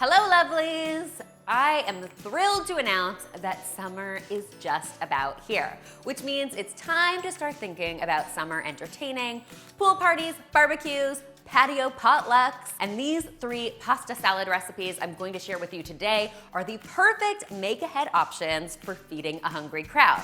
Hello, lovelies! I am thrilled to announce that summer is just about here, which means it's time to start thinking about summer entertaining, pool parties, barbecues, patio potlucks, and these 3 pasta salad recipes I'm going to share with you today are the perfect make-ahead options for feeding a hungry crowd.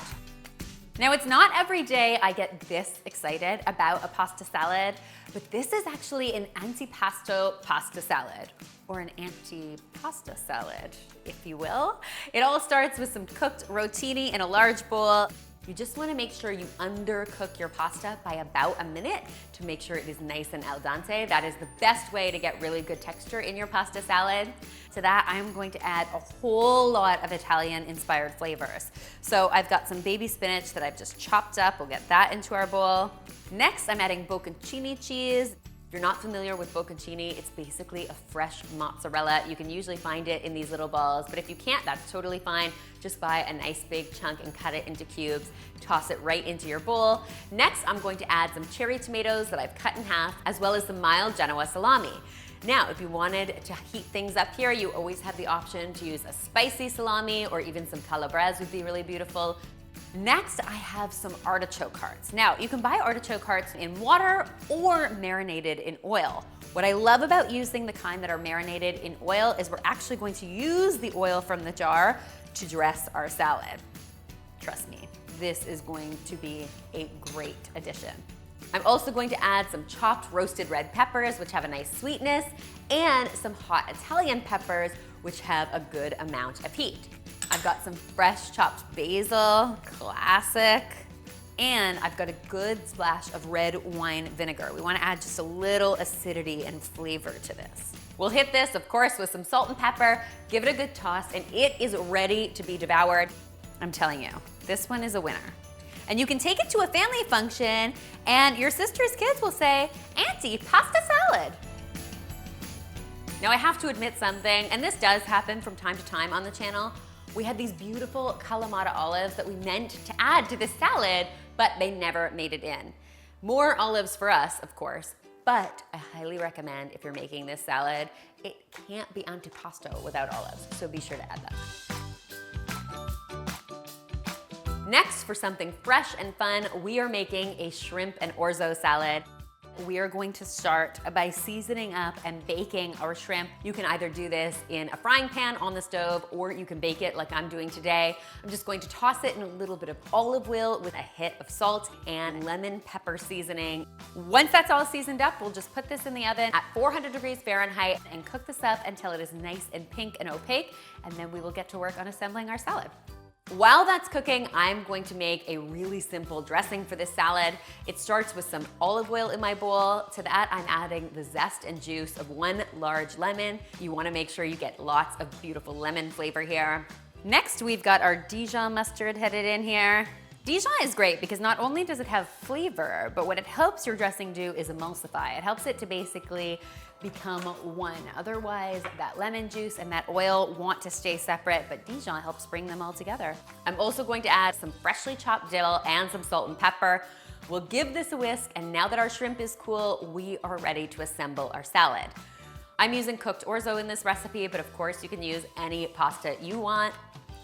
Now, it's not every day I get this excited about a pasta salad, but this is actually an antipasto pasta salad, or an anti-pasta salad, if you will. It all starts with some cooked rotini in a large bowl. You just want to make sure you undercook your pasta by about a minute to make sure it is nice and al dente. That is the best way to get really good texture in your pasta salad. To that, I'm going to add a whole lot of Italian-inspired flavors. So I've got some baby spinach that I've just chopped up. We'll get that into our bowl. Next, I'm adding bocconcini cheese. If you're not familiar with bocconcini, it's basically a fresh mozzarella. You can usually find it in these little balls, but if you can't, that's totally fine. Just buy a nice big chunk and cut it into cubes. Toss it right into your bowl. Next, I'm going to add some cherry tomatoes that I've cut in half, as well as the mild Genoa salami. Now, if you wanted to heat things up here, you always have the option to use a spicy salami, or even some calabrese would be really beautiful. Next, I have some artichoke hearts. Now, you can buy artichoke hearts in water or marinated in oil. What I love about using the kind that are marinated in oil is we're actually going to use the oil from the jar to dress our salad. Trust me, this is going to be a great addition. I'm also going to add some chopped roasted red peppers, which have a nice sweetness, and some hot Italian peppers, which have a good amount of heat. I've got some fresh chopped basil, classic, and I've got a good splash of red wine vinegar. We want to add just a little acidity and flavor to this. We'll hit this, of course, with some salt and pepper, give it a good toss, and it is ready to be devoured. I'm telling you, this one is a winner. And you can take it to a family function, and your sister's kids will say, "Auntie, pasta salad." Now, I have to admit something, and this does happen from time to time on the channel. We had these beautiful Kalamata olives that we meant to add to this salad, but they never made it in. More olives for us, of course, but I highly recommend if you're making this salad, it can't be antipasto without olives, so be sure to add them. Next, for something fresh and fun, we are making a shrimp and orzo salad. We are going to start by seasoning up and baking our shrimp. You can either do this in a frying pan on the stove, or you can bake it like I'm doing today. I'm just going to toss it in a little bit of olive oil with a hit of salt and lemon pepper seasoning. Once that's all seasoned up, we'll just put this in the oven at 400 degrees Fahrenheit and cook this up until it is nice and pink and opaque, and then we will get to work on assembling our salad. While that's cooking, I'm going to make a really simple dressing for this salad. It starts with some olive oil in my bowl. To that, I'm adding the zest and juice of 1 large lemon. You want to make sure you get lots of beautiful lemon flavor here. Next, we've got our Dijon mustard headed in here. Dijon is great because not only does it have flavor, but what it helps your dressing do is emulsify. It helps it to basically become one. Otherwise, that lemon juice and that oil want to stay separate, but Dijon helps bring them all together. I'm also going to add some freshly chopped dill and some salt and pepper. We'll give this a whisk, and now that our shrimp is cool, we are ready to assemble our salad. I'm using cooked orzo in this recipe, but of course you can use any pasta you want.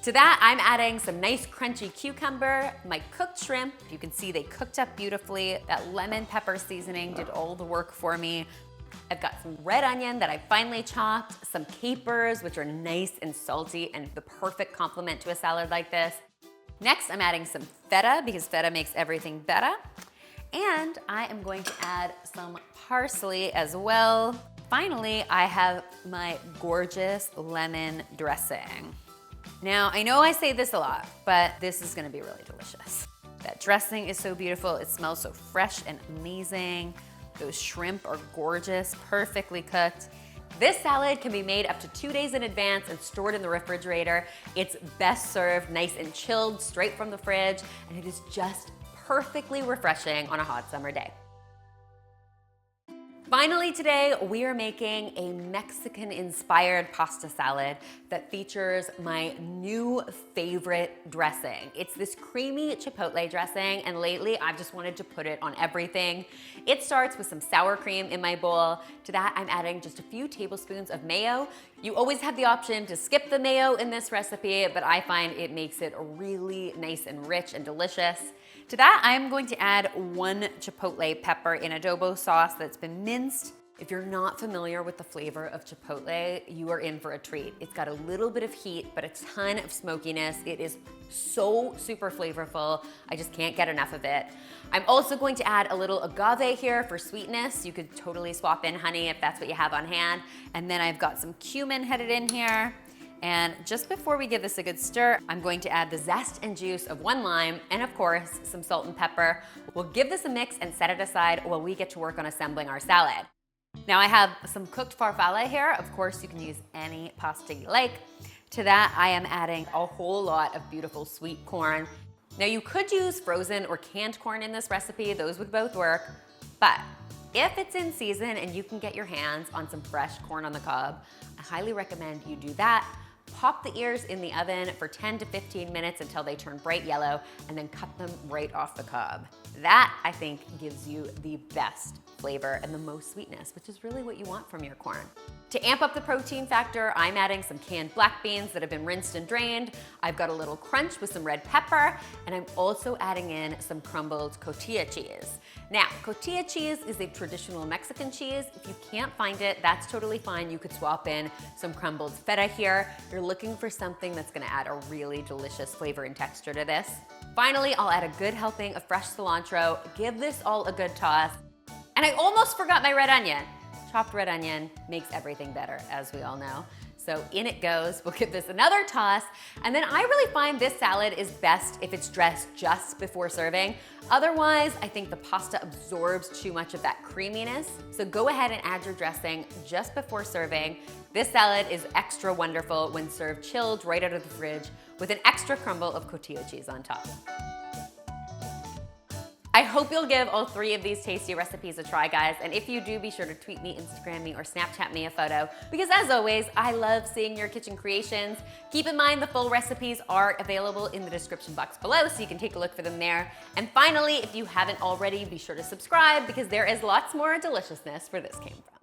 To that, I'm adding some nice crunchy cucumber, my cooked shrimp. You can see they cooked up beautifully. That lemon pepper seasoning did all the work for me. I've got some red onion that I finely chopped, some capers, which are nice and salty and the perfect complement to a salad like this. Next, I'm adding some feta because feta makes everything better. And I am going to add some parsley as well. Finally, I have my gorgeous lemon dressing. Now, I know I say this a lot, but this is gonna be really delicious. That dressing is so beautiful. It smells so fresh and amazing. Those shrimp are gorgeous, perfectly cooked. This salad can be made up to 2 days in advance and stored in the refrigerator. It's best served nice and chilled, straight from the fridge, and it is just perfectly refreshing on a hot summer day. Finally today, we are making a Mexican-inspired pasta salad that features my new favorite dressing. It's this creamy chipotle dressing, and lately I've just wanted to put it on everything. It starts with some sour cream in my bowl. To that, I'm adding just a few tablespoons of mayo. You always have the option to skip the mayo in this recipe, but I find it makes it really nice and rich and delicious. To that, I'm going to add 1 chipotle pepper in adobo sauce that's been minced. If you're not familiar with the flavor of chipotle, you are in for a treat. It's got a little bit of heat, but a ton of smokiness. It is so super flavorful. I just can't get enough of it. I'm also going to add a little agave here for sweetness. You could totally swap in honey if that's what you have on hand. And then I've got some cumin headed in here. And just before we give this a good stir, I'm going to add the zest and juice of 1 lime and of course, some salt and pepper. We'll give this a mix and set it aside while we get to work on assembling our salad. Now I have some cooked farfalle here. Of course, you can use any pasta you like. To that, I am adding a whole lot of beautiful sweet corn. Now you could use frozen or canned corn in this recipe. Those would both work. But if it's in season and you can get your hands on some fresh corn on the cob, I highly recommend you do that. Pop the ears in the oven for 10 to 15 minutes until they turn bright yellow, and then cut them right off the cob. That, I think, gives you the best flavor and the most sweetness, which is really what you want from your corn. To amp up the protein factor, I'm adding some canned black beans that have been rinsed and drained. I've got a little crunch with some red pepper, and I'm also adding in some crumbled cotija cheese. Now, cotija cheese is a traditional Mexican cheese. If you can't find it, that's totally fine. You could swap in some crumbled feta here. You're looking for something that's gonna add a really delicious flavor and texture to this. Finally, I'll add a good helping of fresh cilantro. Give this all a good toss. And I almost forgot my red onion. Chopped red onion makes everything better, as we all know. So in it goes. We'll give this another toss. And then I really find this salad is best if it's dressed just before serving. Otherwise, I think the pasta absorbs too much of that creaminess. So go ahead and add your dressing just before serving. This salad is extra wonderful when served chilled right out of the fridge with an extra crumble of cotija cheese on top. I hope you'll give all 3 of these tasty recipes a try, guys. And if you do, be sure to tweet me, Instagram me, or Snapchat me a photo. Because as always, I love seeing your kitchen creations. Keep in mind the full recipes are available in the description box below, so you can take a look for them there. And finally, if you haven't already, be sure to subscribe because there is lots more deliciousness where this came from.